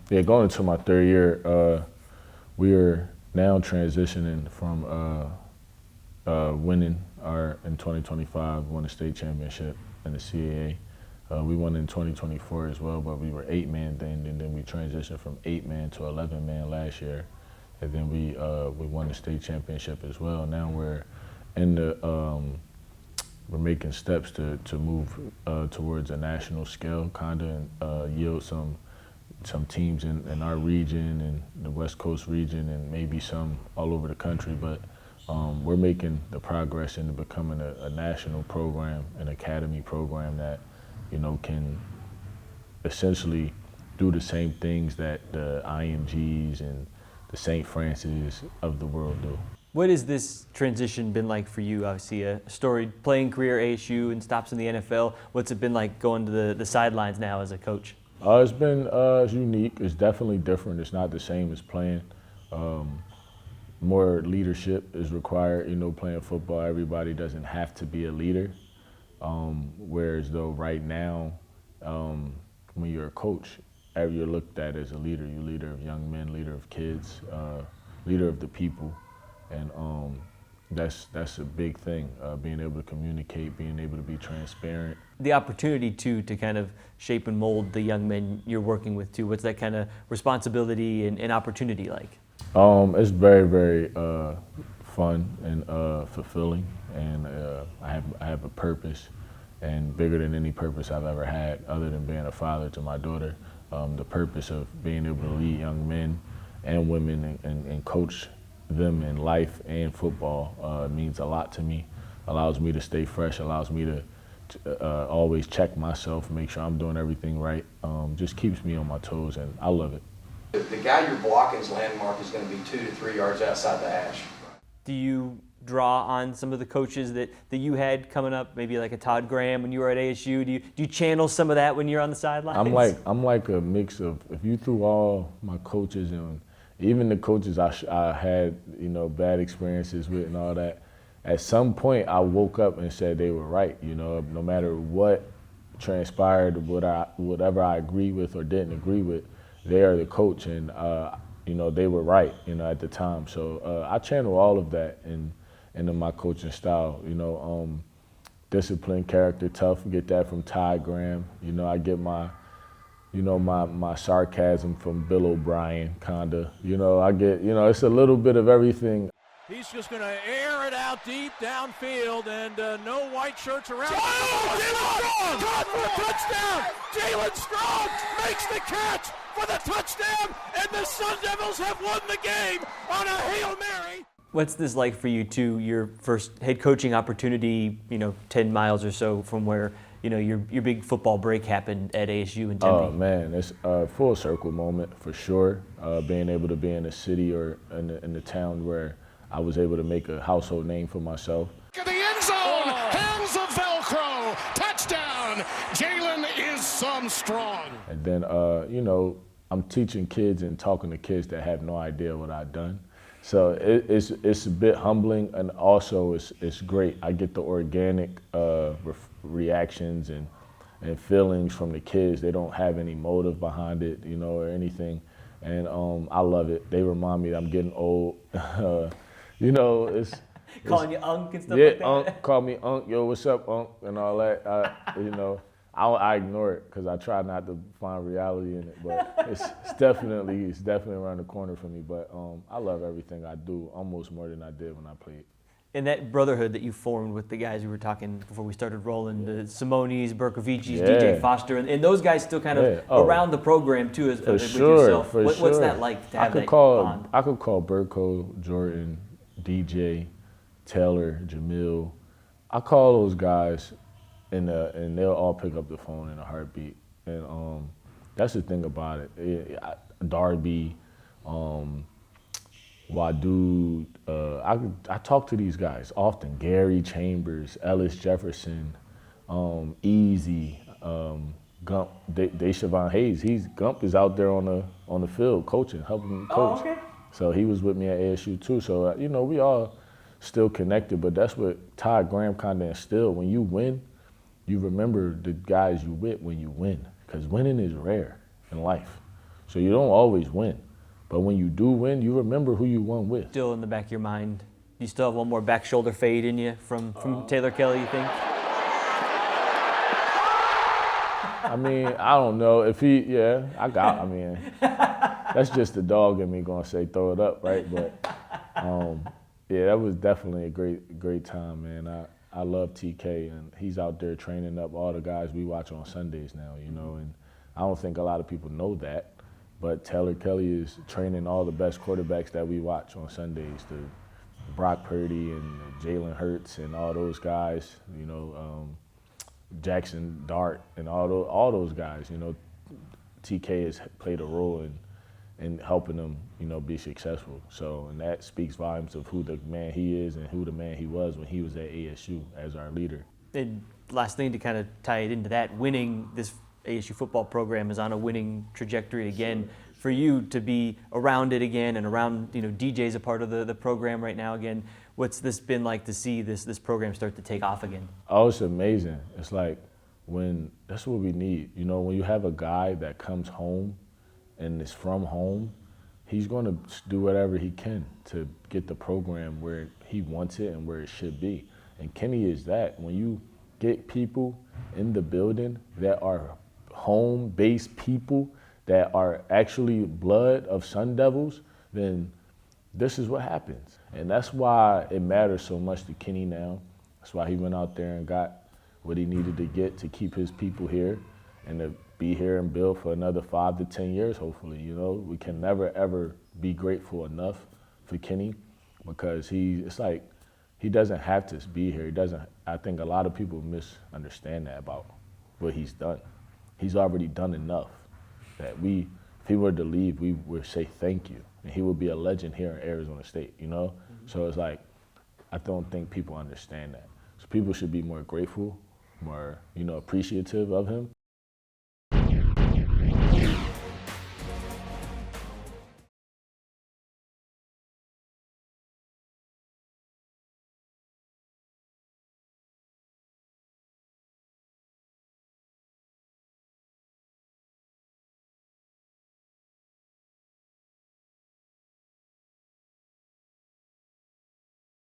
Yeah, going into my third year, we are now transitioning from winning in 2025, won the state championship in the CAA. We won in 2024 as well, but we were 8-man then, and then we transitioned from 8-man to 11-man last year. And then we won the state championship as well. Now we're in we're making steps to move towards a national scale, kind of, and yield some teams in our region and the West Coast region, and maybe some all over the country. But we're making the progress into becoming a national program, an academy program that, can essentially do the same things that the IMGs and the St. Francis of the world do. What has this transition been like for you? Obviously, a storied playing career at ASU and stops in the NFL. What's it been like going to the sidelines now as a coach? It's been unique. It's definitely different. It's not the same as playing. More leadership is required. Playing football, everybody doesn't have to be a leader. Whereas though right now, when you're a coach, you're looked at as a leader. You're leader of young men, leader of kids, leader of the people. And that's a big thing, being able to communicate, being able to be transparent. The opportunity to kind of shape and mold the young men you're working with too, what's that kind of responsibility and opportunity like? It's very, very fun and fulfilling, and I have a purpose, and bigger than any purpose I've ever had other than being a father to my daughter. The purpose of being able to lead young men and women and coach them in life and football means a lot to me. Allows me to stay fresh, allows me to always check myself, make sure I'm doing everything right. Just keeps me on my toes, and I love it. The guy you're blocking's landmark is going to be 2 to 3 yards outside the hash. Do you draw on some of the coaches that you had coming up, maybe like a Todd Graham when you were at ASU? Do you channel some of that when you're on the sidelines? I'm like a mix of, if you threw all my coaches and even the coaches I had, bad experiences with and all that, at some point I woke up and said they were right. No matter what transpired, whatever I agree with or didn't agree with, they are the coach, and they were right, at the time. So I channel all of that into my coaching style. Discipline, character, tough. Get that from Ty Graham. I get my sarcasm from Bill O'Brien, kinda. I get, it's a little bit of everything. He's just going to air it out deep downfield, and no white shirts around. Oh, Jaelen Strong! Caught for a touchdown! Jaelen Strong makes the catch for the touchdown, and the Sun Devils have won the game on a Hail Mary. What's this like for you too? Your first head coaching opportunity, 10 miles or so from where your big football break happened at ASU in Tempe. Oh man, it's a full circle moment for sure. Being able to be in a city or in the town where I was able to make a household name for myself. To the end zone, hands of Velcro, touchdown. Jaelen is some strong. And then I'm teaching kids and talking to kids that have no idea what I've done. So it's a bit humbling, and also it's great. I get the organic reactions and feelings from the kids. They don't have any motive behind it, or anything. And I love it. They remind me that I'm getting old. It's calling you Unc and stuff yeah, like that? Unc, call me Unc, yo, what's up, Unc, and all that. I ignore it because I try not to find reality in it, but it's definitely around the corner for me. But I love everything I do, almost more than I did when I played. And that brotherhood that you formed with the guys we were talking before we started rolling, the Simones, Berkovicis, DJ Foster, and those guys still kind of around the program too, with yourself. What's that like to have that bond? I could call Berko, Jordan, DJ, Taylor, Jamil. I call those guys, and they'll all pick up the phone in a heartbeat. And that's the thing about it. Darby, Wadu, I talk to these guys often. Gary Chambers, Ellis Jefferson, Easy, Gump, Deshaun Hayes. Gump is out there on the field coaching, helping coach. Oh, okay. So he was with me at ASU too. So we all still connected. But that's what Todd Graham kind of instilled. When you win, you remember the guys you with when you win, because winning is rare in life. So you don't always win. But when you do win, you remember who you won with. Still in the back of your mind, you still have one more back shoulder fade in you from Taylor Kelly, you think? I mean, I don't know. If I mean, that's just the dog in me gonna say throw it up, right? But yeah, that was definitely a great time, man. I love TK, and he's out there training up all the guys we watch on Sundays now, you know, and I don't think a lot of people know that, but Taylor Kelly is training all the best quarterbacks that we watch on Sundays, the Brock Purdy and Jalen Hurts and all those guys, you know, Jackson Dart and all those guys, you know. TK has played a role in helping them, you know, be successful. So, and that speaks volumes of who the man he is and who the man he was when he was at ASU as our leader. And last thing to kind of tie it into that, winning this ASU football program is on a winning trajectory again. For you to be around it again and around, you know, DJ's a part of the program right now again. What's this been like to see this program start to take off again? Oh, it's amazing. It's like that's what we need. You know, when you have a guy that comes home and is from home, he's going to do whatever he can to get the program where he wants it and where it should be. And Kenny is that. When you get people in the building that are home-based people, that are actually blood of Sun Devils, then this is what happens. And that's why it matters so much to Kenny now. That's why he went out there and got what he needed to get to keep his people here and to be here and build for another 5 to 10 years, hopefully. You know, we can never, ever be grateful enough for Kenny, because it's like he doesn't have to be here. I think a lot of people misunderstand that about what he's done. He's already done enough that if he were to leave, we would say thank you. And he would be a legend here in Arizona State, you know? Mm-hmm. So it's like, I don't think people understand that. So people should be more grateful, more, you know, appreciative of him.